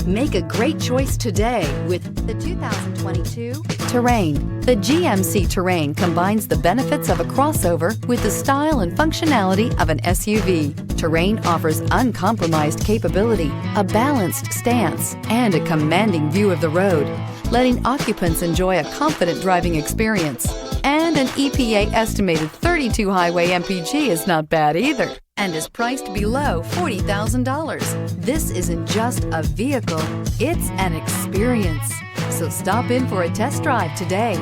Make a great choice today with the 2022 Terrain. The GMC Terrain combines the benefits of a crossover with the style and functionality of an SUV. Terrain offers uncompromised capability, a balanced stance, and a commanding view of the road, letting occupants enjoy a confident driving experience. And an EPA estimated 32 highway MPG is not bad either, and is priced below $40,000. This isn't just a vehicle, it's an experience. So stop in for a test drive today.